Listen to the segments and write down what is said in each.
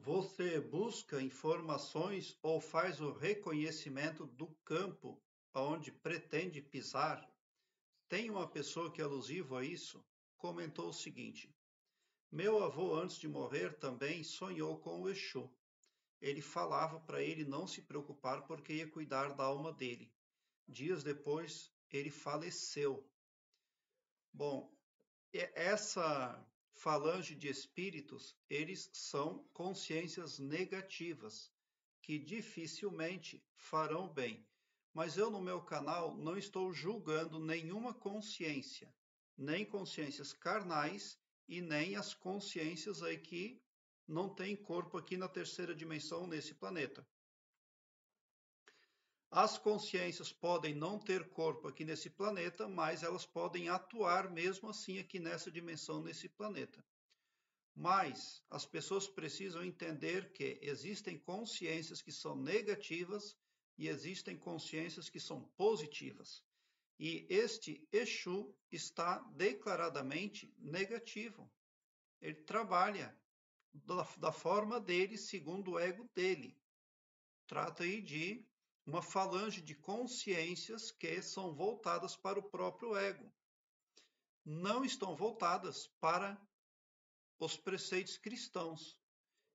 Você busca informações ou faz o reconhecimento do campo aonde pretende pisar? Tem uma pessoa que é alusivo a isso comentou o seguinte: meu avô, antes de morrer, também sonhou com o Exu. Ele falava para ele não se preocupar porque ia cuidar da alma dele. Dias depois, ele faleceu. Bom, essa falange de espíritos, eles são consciências negativas que dificilmente farão bem. Mas eu, no meu canal, não estou julgando nenhuma consciência, nem consciências carnais e nem as consciências aí que não têm corpo aqui na terceira dimensão, nesse planeta. As consciências podem não ter corpo aqui nesse planeta, mas elas podem atuar mesmo assim aqui nessa dimensão, nesse planeta. Mas as pessoas precisam entender que existem consciências que são negativas e existem consciências que são positivas. E este Exu está declaradamente negativo. Ele trabalha da forma dele, segundo o ego dele. Trata aí de uma falange de consciências que são voltadas para o próprio ego. Não estão voltadas para os preceitos cristãos.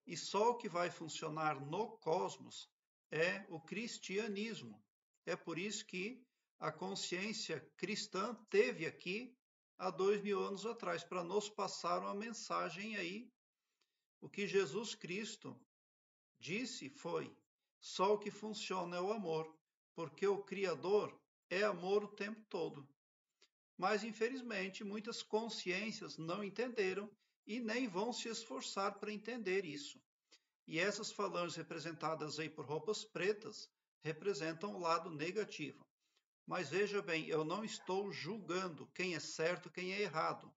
E só o que vai funcionar no cosmos é o cristianismo. É por isso que a consciência cristã teve aqui há 2000 anos atrás, para nos passar uma mensagem aí. O que Jesus Cristo disse foi: só o que funciona é o amor, porque o Criador é amor o tempo todo. Mas, infelizmente, muitas consciências não entenderam e nem vão se esforçar para entender isso. E essas falanges representadas aí por roupas pretas representam o lado negativo. Mas veja bem, eu não estou julgando quem é certo e quem é errado,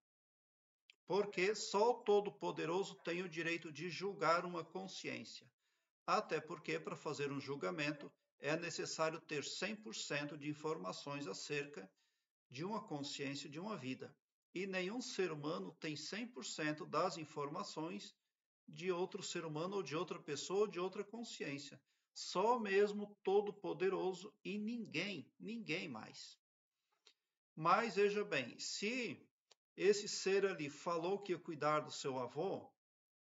porque só o Todo-Poderoso tem o direito de julgar uma consciência. Até porque, para fazer um julgamento, é necessário ter 100% de informações acerca de uma consciência, de uma vida. E nenhum ser humano tem 100% das informações de outro ser humano ou de outra pessoa ou de outra consciência. Só mesmo Todo-Poderoso e ninguém mais. Mas veja bem, se esse ser ali falou que ia cuidar do seu avô,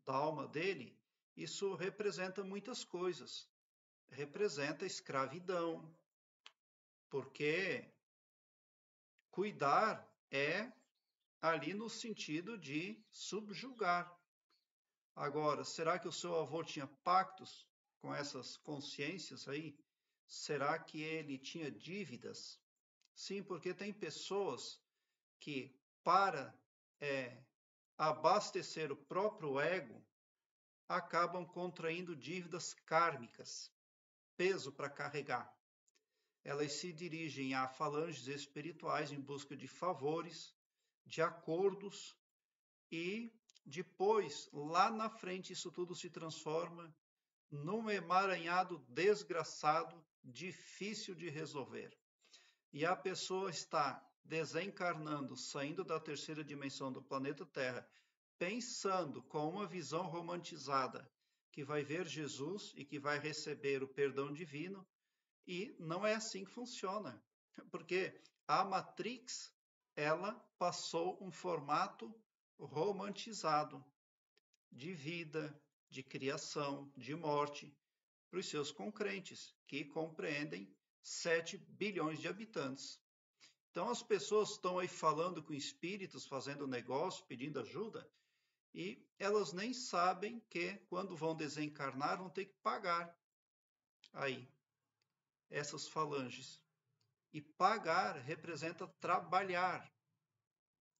da alma dele, isso representa muitas coisas. Representa escravidão, porque cuidar é ali no sentido de subjugar. Agora, será que o seu avô tinha pactos com essas consciências aí? Será que ele tinha dívidas? Sim, porque tem pessoas que, para abastecer o próprio ego, acabam contraindo dívidas kármicas, peso para carregar. Elas se dirigem a falanges espirituais em busca de favores, de acordos e depois, lá na frente, isso tudo se transforma num emaranhado desgraçado, difícil de resolver. E a pessoa está desencarnando, saindo da terceira dimensão do planeta Terra, pensando com uma visão romantizada que vai ver Jesus e que vai receber o perdão divino, e não é assim que funciona, porque a Matrix, ela passou um formato romantizado de vida, de criação, de morte, para os seus concrentes, que compreendem 7 bilhões de habitantes. Então as pessoas estão aí falando com espíritos, fazendo negócio, pedindo ajuda, e elas nem sabem que quando vão desencarnar vão ter que pagar aí essas falanges. E pagar representa trabalhar,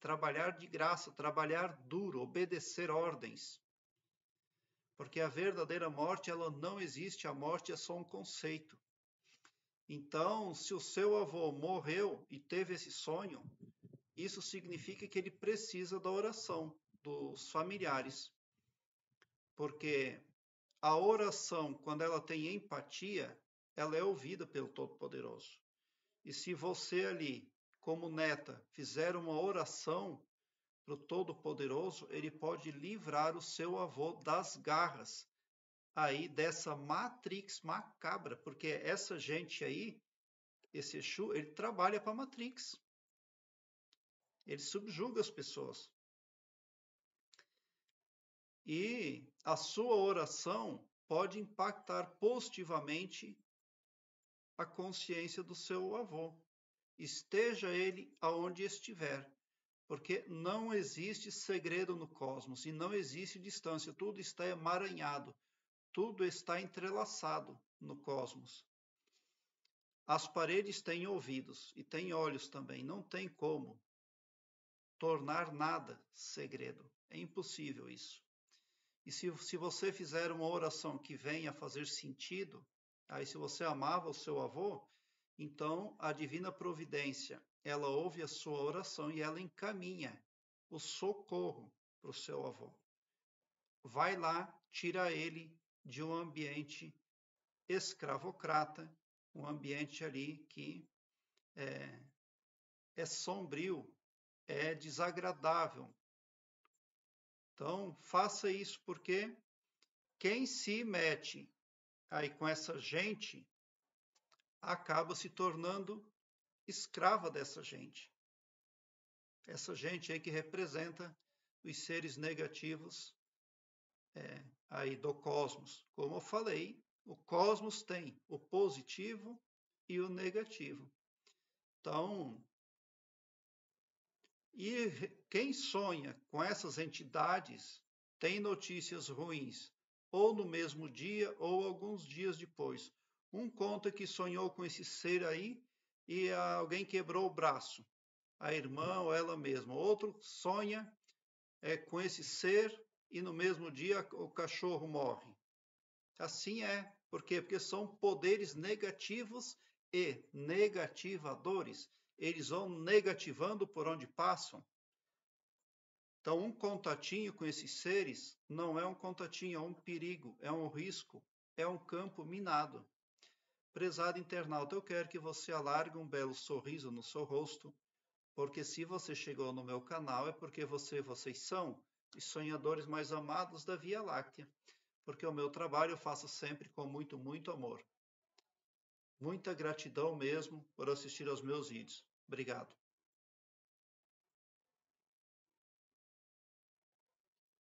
trabalhar de graça, trabalhar duro, obedecer ordens. Porque a verdadeira morte, ela não existe, a morte é só um conceito. Então, se o seu avô morreu e teve esse sonho, isso significa que ele precisa da oração dos familiares. Porque a oração, quando ela tem empatia, ela é ouvida pelo Todo-Poderoso. E se você ali, como neta, fizer uma oração para o Todo-Poderoso, ele pode livrar o seu avô das garras aí dessa matrix macabra, porque essa gente aí, esse Exu, ele trabalha para a matrix. Ele subjuga as pessoas. E a sua oração pode impactar positivamente a consciência do seu avô. Esteja ele aonde estiver, porque não existe segredo no cosmos e não existe distância, tudo está emaranhado, tudo está entrelaçado no cosmos. As paredes têm ouvidos e têm olhos também, não tem como tornar nada segredo, é impossível isso. E se você fizer uma oração que venha a fazer sentido, aí se você amava o seu avô, então a divina providência, ela ouve a sua oração e ela encaminha o socorro para o seu avô. Vai lá, tira ele de um ambiente escravocrata, um ambiente ali que é sombrio, é desagradável. Então, faça isso porque quem se mete aí com essa gente acaba se tornando escrava dessa gente. Essa gente aí que representa os seres negativos aí do cosmos. Como eu falei, o cosmos tem o positivo e o negativo. Então, e quem sonha com essas entidades tem notícias ruins, ou no mesmo dia ou alguns dias depois. Um conta que sonhou com esse ser aí e alguém quebrou o braço, a irmã ou ela mesma. Outro sonha com esse ser e no mesmo dia o cachorro morre. Assim é. Por quê? Porque são poderes negativos e negativadores. Eles vão negativando por onde passam. Então, um contatinho com esses seres não é um contatinho, é um perigo, é um risco, é um campo minado. Prezado internauta, eu quero que você alargue um belo sorriso no seu rosto, porque se você chegou no meu canal é porque vocês são os sonhadores mais amados da Via Láctea, porque o meu trabalho eu faço sempre com muito, muito amor. Muita gratidão mesmo por assistir aos meus vídeos. Obrigado.